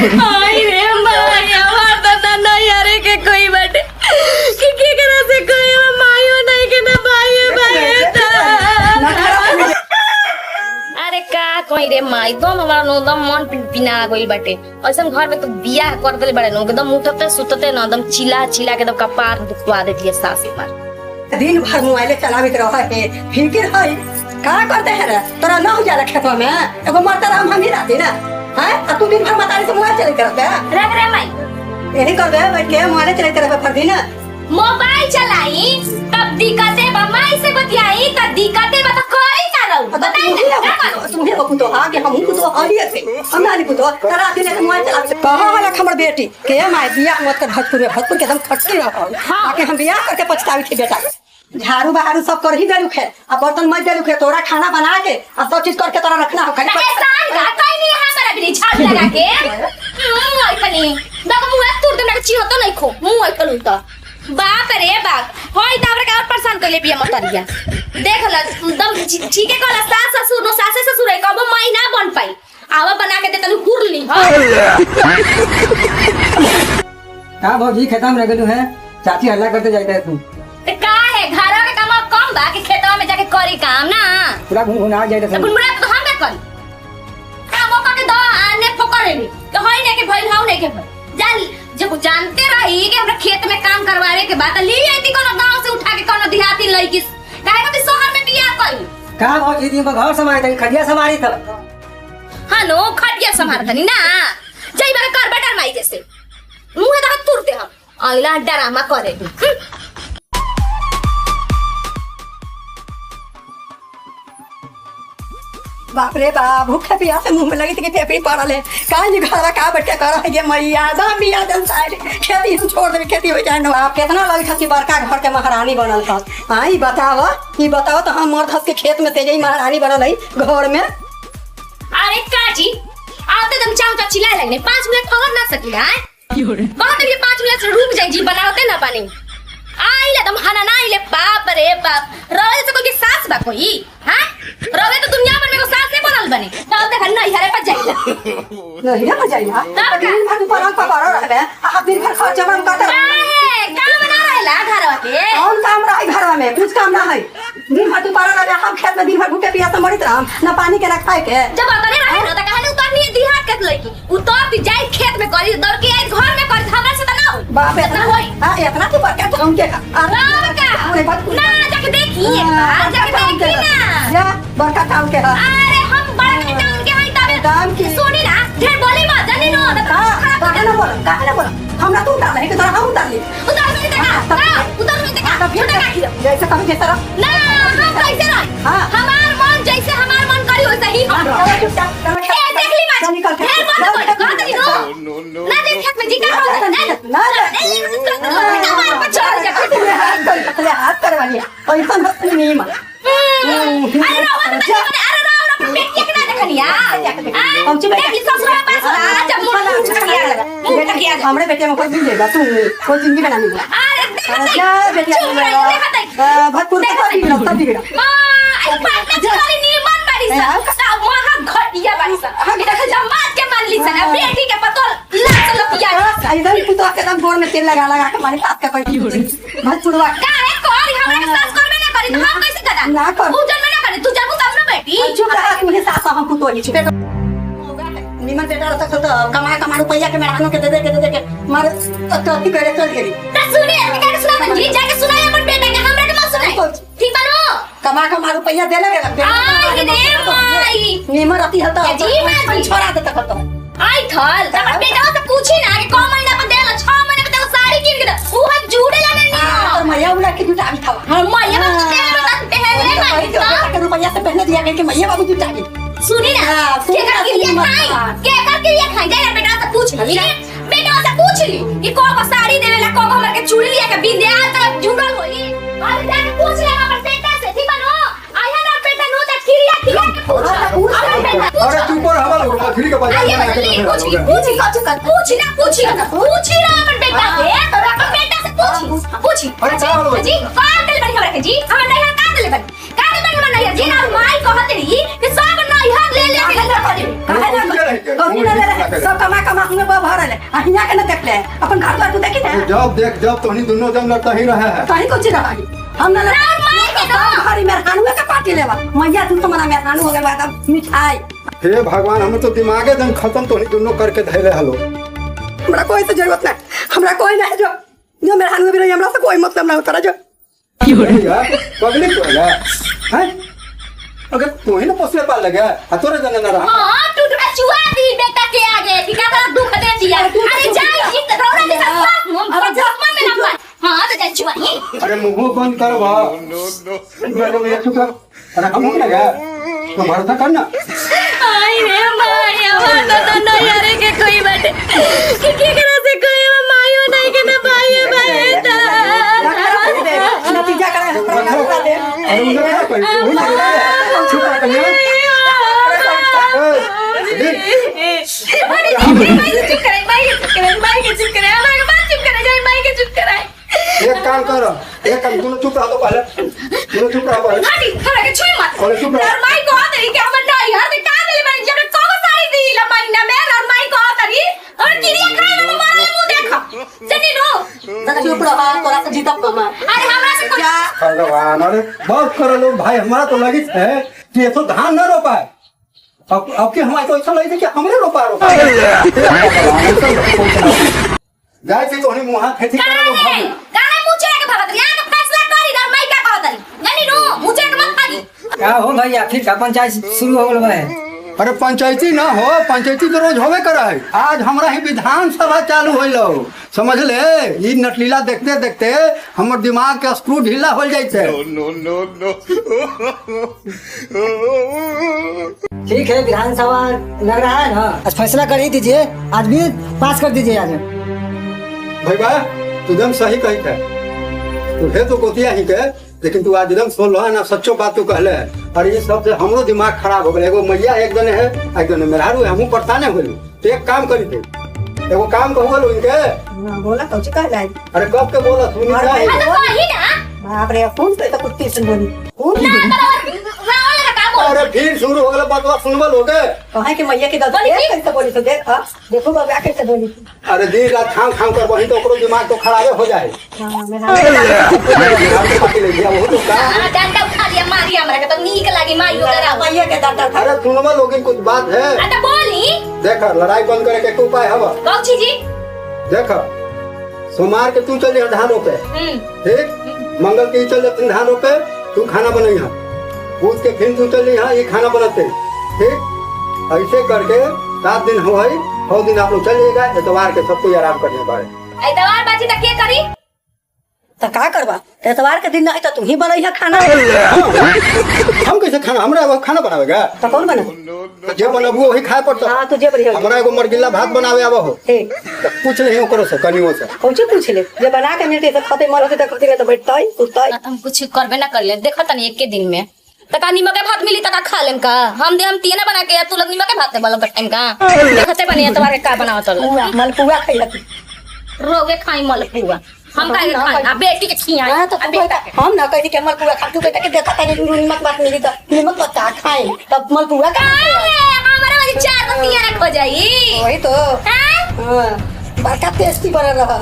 आई रे माया वाता नहीं अरे के कोई बटे कि करा से कोई मायो नहीं के ना भाई अरे का कोई रे माई दम हमारा नो दम मन पिना गइल बाटे ऐसन घर में तो बियाह कर देले बड़े नो एकदम उठते सुतते ना एकदम चिल्ला चिल्ला के एकदम कपार दुखवा देती है सास पर दिन भर मोबाइल चलावित रह है फिर है का करते है रे तोरा न हो जाला खेतवा में एगो मरता राम हम ही रहती ना हैं तू दिन भर मतारी से मोबाइल चलाते रहबे रख रे माई यही करबे बैठ के मोबाइल चलाते रहबे पर दिन मोबाइल चलाई तब दिक्कते बा माई से बतियाई तब दिक्कते बा तो करी का रहू बताई ना तुम ही बकु तो आगे हम तो हरिए थे हम नानी को तो तरा दिन मोबाइल चलाते कहां वाला हमर बेटी के माई बियाह मत कर भोजपुर के एकदम खटकी रहो ताकि हम बियाह करके पछतावी थी बेटा झाड़ू बहारू सब कर ही देलू खे अब बर्तन मज देलू खे तोरा खाना बना के और सब चीज करके तोरा रखना हो खाली एहसान का कोई नहीं हमरा भी छाप लगा के मुंह आई कनी दग मुंह तुर दे छी होतो नहीं खो मुंह आई कलू तो बाप रे बाप होई दावरे का और परेशान कइले बिया मतरिया देख ल एकदम ठीक है कहला सास ससुर नो सासे ससुर है कबो महीना बन पाई आवा बना के दे तलू हुरली का भौजी खेता में रह गेलू है चाची हल्ला करते जाते है तू ते का है घरा के काम कम बा कि खेतवा में जाके करी काम ना पूरा घुनघुना जाते है गुनगुना तो हम का करी काम का के द आने पकड़ेली तो होई ने के भइल हाउ ने के जान जब जानते रही कि हमरा खेत में काम करवारे के बात ली आती कोनो गांव से उठा के कोनो देहाती लईकी काहे को शहर में बियाह करी का भौजी दिन घर समारे तनी खटिया समारी त हां नो खटिया संभार तनी ना जई बार कर बेटा माई जैसे मुंह दा तुरते हम आइला डरामा करे बाप रे बाप भूखे पिया से मुंह में लगी थी कि पेपरी पड़ल है काहे जी घरवा का बैठ के कर ये मैया दा बिया जन साइड खेती हम छोड़ दे खेती हो जाए ना आप कितना लगी थी बड़का घर के महारानी बनल था हां ई बताओ तो हम मर्द के खेत में तेजई महारानी बनल है घर में अरे काजी आते तुम चाव चाव चिल्लाए लगने 5 मिनट और ना सकी है बहुत ये 5 मिनट से रुक जाए जी बनावते ना पानी आइले तुम हना ना आइले बाप रे बाप रवे से कोई सास बा कोई हां रवे तो दुनिया भर में को सास नहीं बनल बने तब देख नहीं हरे पर जाइला नहीं ना जाइला तब दिन भर पर पर कर रहबे आ दिन भर खर्च हम करते है काम बना रहेला घरवा के कौन काम रही घरवा में कुछ काम ना है दिन भर पर रहे हम खेत में दिन भर भूखे पिया से मरित रहम ना पानी के ना खाए के जब अतने रहे न त कहले उतरनी दिहात के लईकी उतर ती जाई खेत में करी दर के आई घर में कर हमरा से त ना होई बाप इतना होई हां इतना तू बड़का काम के ना जाके देखी एक बार जाके देखी ना जा बड़का काम के अरे हम बड़का काम के हई तबे काम की सुनी ना ढेर बोली मत जानी नो काहे ना बोल हमरा तू उतार ले कि तोरा हम उतार ले उतार में देखा छोटा का खिलो जैसे कभी के तरह ना हम कैसे रह हमार मन जैसे हमार मन करी वैसे ही हम ए देख ली मत निकल के ढेर बोल कहत नी नो ना देख खेत में जी का हो ना हाथ करवानी ऐसा मत नहीं मां अरे रो बेटिया के ना देखनिया हम चुप देखी ससुर पास जब मुंह किया हमरे बेटे में कोई भी लेगा तू कोई जिंदगी बना नहीं अरे जा बेटिया भतपुर के पास बिगड़ा सब बिगड़ा आई पाटना चली नी मन बाड़ी सा वहां घटिया बाड़ी सा हम देख जमात के मान ली सा बेटी के पतोल लात लतिया इधर पुतो के एकदम गोर में तेल लगा के मारे पास का कोई भतपुरवा काहे कोरी हमरा के सास करबे ना करी हम कैसे करा ना कर तू जन्म ना करे तू जन्म तब ना बेटी चुप रहा तू सास हम पुतो ही चुप निमन बेटा रहा तो कमा रुपया के मेरा के दे के मार तो करे चल गेली त सुने के सुना जी जाके सुनाए अपन बेटा के हमरा के मत सुनाए ठीक बानो कमा रुपया दे लगे आई रे माई निमन रती हता जी मैं छोड़ा दे तक तो आई थल तब बेटा से पूछी ना कि कौन महीना पर देला 6 महीने पे तो साड़ी किन के वो है जुड़े ला नहीं तो मैया उला के जुटा भी था हम मैया बाबू दे रहा पहले माई तो रुपया से पहले दिया कि मैया बाबू जुटा भी सुनी ना के करके ये खाई जाए बेटा से पूछ ली बेटा से पूछ ली कि को साड़ी देवेला को हमर के चूड़ी लिया के बिंदिया तरफ झुंडल होई और जाके पूछ ले हमर बेटा से ठीक बनो आया ना बेटा नो त खिरिया के पूछ अरे चुप रह हमारा खिरी के बाजार में पूछ ना अपन बेटा के तोरा अपन बेटा से पूछ अरे जी कौन दिल बड़ी हमरा के जी हमर नहीं का दिल बड़ी का दिल बड़ी हमरा नहीं जी ना माई कहत रही कि सब नहीं हम ले ले के सब कमा में बा भरल है आ हिया के न देख ले अपन घर द्वार तू देखी ना जब देख जब तो दोनों जन लगता ही रहे है कहीं कुछ रही हम ना हरी मेहरानू का पार्टी लेवा मैया तू तो मना मेहरानू हो गया तब मिठाई हे भगवान हमें तो दिमागे दम खत्म तो दोनों करके धैले हलो हमरा कोई तो जरूरत नहीं हमरा कोई नहीं जो मेहरानू भी रही हमरा से कोई मतलब ना उतरा जो पगली को है हैं अगर तू ही ना पोसले पाल लगा आ तोरे जन ना रहा हां टूटवा चुआ दी बेटा के आगे कि का दुख दे दिया अरे जाई जी तो रौरा के साथ हम जस्मा में ना पाए हां तो जा चुआ ही अरे मुंह बंद कर बा नो ये चुप अरे हम लगा तो भरोसा करना आई रे माया वाला तो नहीं अरे के कोई बात कि करे से कोई मायो नहीं के ना भाई बेटा नतीजा करे हमरा दे अरे उन्हें क्या कर तू ना चुप कर एक काम करो एक काम तू चुप रहो तो पहले तू चुप रहो पहले अरे चुप रहो चुप रहा तोरा से जीतब कमा भगवान अरे बहुत करो लोग भाई हमारा तो लगी है कि ये तो धान न रोपा है अब के हमारे तो ऐसा लगी थी कि हमने रोपा जाए थी तो उन्हें मुँह खेती करा लो क्या हो भाई आखिर का पंचायत शुरू हो गल है अरे पंचायती ना हो पंचायती तो रोज होवे करे आज हमारा ही विधानसभा चालू हो लो समझ ले ये नटलीला देखते देखते हमर दिमाग के स्क्रू ढीला हो जाते ठीक है विधानसभा लग रहा है ना आज फैसला कर ही दीजिए आज भी पास कर दीजिए आज भाई बा तू एकदम सही कही थे तू है तो गोतिया ही के लेकिन तू आज एकदम सोल है ना सच्चो बात तू कहले और ये सब से हमरो दिमाग खराब हो गया एगो मैया एक जने है एक जने मेहरारू है हमहू परेशान हो तो एक काम करी थे एगो काम कहू इनके बोला तो कह जाए अरे कब के बोला सुनी जाए बाप रे फोन पे तो कुछ टीचर बोली अरे फिर शुरू हो गया बात सुनबल हो गए कहे कि मैया की गलती है कैसे बोली तो देख देखो बाबा कैसे बोली अरे दिन रात खाम खाम कर वही तो ओकरो दिमाग तो खराबे हो जाए हां मेरा पार्टी ले गया वो तो का डंडा उठा लिया मारी हमरा के तो नीक लागी माइयो करा मैया के डांटा था अरे सुनबल लोग कुछ बात है अरे बोली देख लड़ाई बंद करे के उपाय हवा कौची जी देख सोमवार के तू चल जा धान रोपे ठीक मंगल के चल जा धान रोपे तू खाना बनैहा पूछ के फिर तू चल यहाँ ये खाना बनाते ठीक ऐसे करके 7 दिन हो गई 6 दिन आप लोग चलिएगा एतवार के सबको आराम करने बारे एतवार बाजी तक के करी तो का करबा एतवार के दिन नहीं तो तू ही बनैहा खाना हम कैसे खाना हमरा वो खाना बनावेगा तो कौन बना तो जे बनबू वही खाए पड़ता हां तुझे बढ़िया हमरा एगो मरगिल्ला भात बनावे आवा हो ठीक तो पूछ ले ओकरो से कनियो से कौची पूछ ले जे बना के मिलते तो खाते मर होते तो खाते तो बैठतई सुतई हम कुछ करबे ना कर ले देखो तनी एक के दिन में तका नीमक के भात मिली तका खा लेम का हम तीन बना के तू लोग नीमक के भात बोलो का टाइम का देखते बनी एतवार के का बनावत पूरा मलपुआ खइलक रोगे खाई मलपुआ हम काहे खाई आ बेटी के खिया हां तो हम ना कहि के मलपुआ खा तू कहता के देखा तनी नीमक बात मिली तो नीमक बता खाए तब मलपुआ का हमारे वाली 4 को 3 हो जाई वही तो हैं हां बड़का टेस्टी बन रहा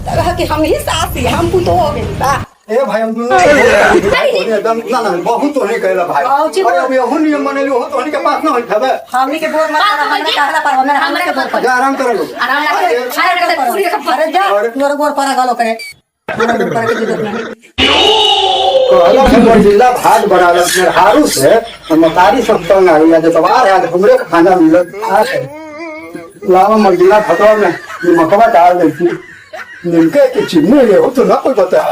तब कि हम ही साथी हम पुतो हो गई बा ए भाई हम दोनों एकदम ना ना बहुत तो नहीं कहला भाई अरे अभी हो नियम बनेली हो तो के पास ना होई थबे हमनी के बोर मत हमरा कहला पर हमरा के बोर पर जा आराम कर लो आराम लगे पूरी अरे जा तोर बोर पर गलो करे हमरा बोर पर के जरूरत नहीं कहला से मरजिला भात बनावल मेरे हारू से मतारी संतंग आ गया जब बाहर है हमरे का खाना मिलत लावा मरजिला खतवा में नमकवा डाल देती निमके के चिन्ह ले हो तो ना कोई बता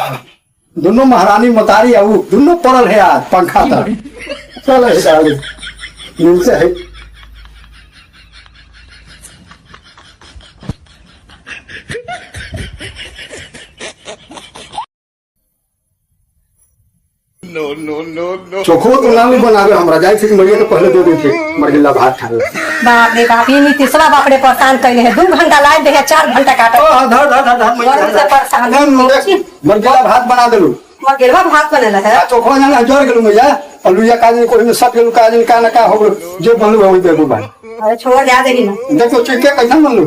दोनों महारानी मतारी आऊ दोनों पड़ल है आज पंखा तक चल है डाल नीचे है चोखो तो ना बनावे हमरा जाय से मरिया तो पहले दे देते मरगिल्ला भात खा ले बाप रे बाप ये नीतीशवा बाप रे परेशान कैले है 2 घंटा लाए दे 4 घंटा काटा ओ धर धर धर धर मरगिल्ला भात बना देलू मरगिल्ला भात बनेला है चोखो ना जोर गेलू मैया अलुया काजी कोई में सब गेलू काजी का ना का हो जो बनलू वही देबू भाई अरे छोड़ दे देगी ना देखो चिके कैसा बनलू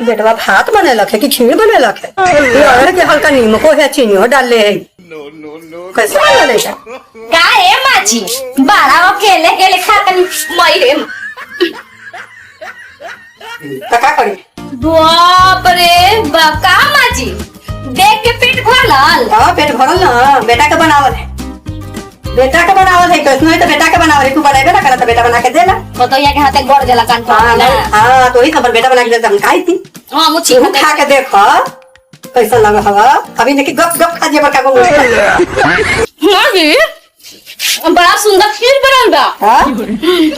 बेटवा भात बनेलक है कि खीर बनेलक है? ये अगर के हल्का नीमको है चीनियो डाल ले है। कैसे बनेगा? का है माजी बारा अकेले अकेले खातन मई रे का करी? बाप रे बाप का माजी देख के पेट भरल। हाँ पेट भरल ना, बेटा के बनावल है। बेटा के बनावल है, कैसे नहीं तो बेटा के बनावल है। तू बनाएबे ना करा तो बेटा बना के देला। बताइए के हाथे गड़ जाला कान पर ना। हाँ तो ही खबर बेटा बना के देता हम खाई थी। हां मुछी तू खा के देख कैसा लगा हवा। अभी देखी गप गप खा जे बका को। माजी बड़ा सुंदर खीर बनल बा। हां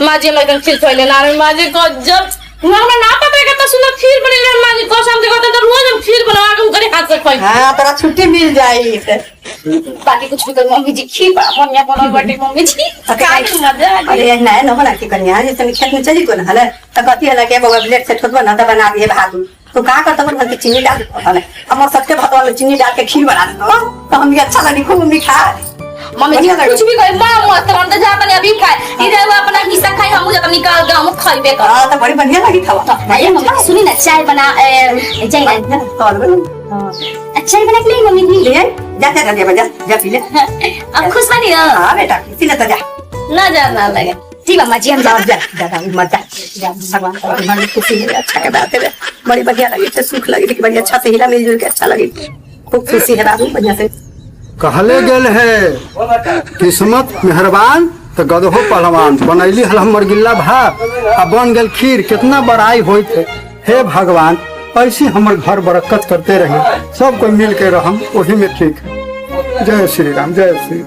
माजी मैं खीर खइले ना रे माजी को जब हमरा ना पता है कि सुंदर खीर बनेले माजी कसम से कहते तो रोज हम खीर बनवा के उनके हाथ से खाई। हां तेरा छुट्टी मिल जाई से। बाकी कुछ भी कर मम्मी जी खीर बड़ा बढ़िया बनल बाटे मम्मी जी। का मजा आ गई। अरे नहीं न बना के कन्या जैसे खेत में चली को ना हले तो कहती है लगे बाबा ब्लेड से ठोक बना तो बना दिए भात। तो का करता बोल के चीनी डाल हले हमर सबके भात में चीनी डाल के खीर बना दो तो हम भी अच्छा लगी खूब मीठा। मम्मी जी कुछ भी करे मां मत हम तो जा बने अभी खाए इधर वो अपना हिस्सा खाए हम जब निकाल के हम खाइबे कर। हां तो बड़ी बढ़िया लगी खावा। ये मम्मा सुनी ना चाय बना चाय अच्छा बना के ले मम्मी जी ले जा जा जा जा जा पी ले। अब खुश बनी ना। हां बेटा पी ले तो जा ना जा ना लगे ठीक है माजी हम जा जा जा मत जा भगवान का मन खुशी है अच्छा के बात है। बड़ी बढ़िया लगी तो सुख लगी कि बड़ी अच्छा से हिला मिलजुल के अच्छा लगी। खूब खुशी है बाबू बढ़िया से। कहले गेल है किस्मत मेहरबान तो गदहो पहलवान बनैली हल हमर गिल्ला भात आ बन गेल खीर। कितना बड़ाई होइत है। हे भगवान ऐसे हमर घर बरकत करते रहे सब कोई मिल के रहम वही में ठीक है। जय श्री राम जय श्री।